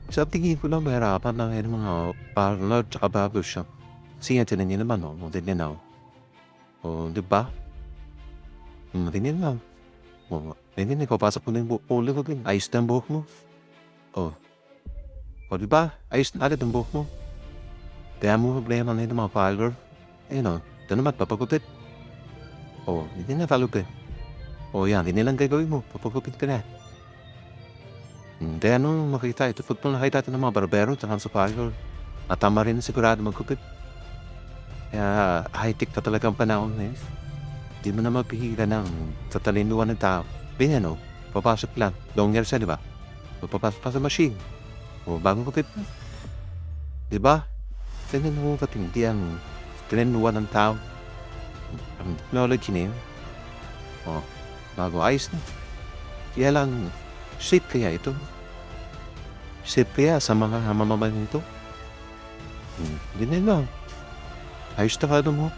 Sa tingin ko lang mahirapan lang yung mga partner tsaka bago siya. Kasi yan tinan niyo naman, tignan, 'di ba? Tingnan mo, tingnan ipapasok mo na yung kulay ko din, ayos na ang buhok mo. Oh, 'di ba, ayos na agad ang buhok mo. Kaya mo problema na yung mga follower. Ayun, ito naman papagupit. Hindi na palupi. Yan, ganyan lang gagawin mo, papagupit ka na. Kaya nung makita ito, 'pag nakita ito ng mga barbero tsaka sa follower, tama rin sigurado maggupit. Kaya high-tech na talaga ang panahon ngayon. Di mo na mapigilan ng katalinuhan ng tao. Ganyan, papasok lang, long hair siya, di ba? Papasok pa sa machine, bagong gupit na. Di ba? Ganyan mo katindi ang katalinuhan ng tao. Ang technology na yun. Bago ayos na. Kaya lang, safe kaya ito? Safe kaya sa mga mamamayan nito? Ganyan lang. Ayos na ka mo.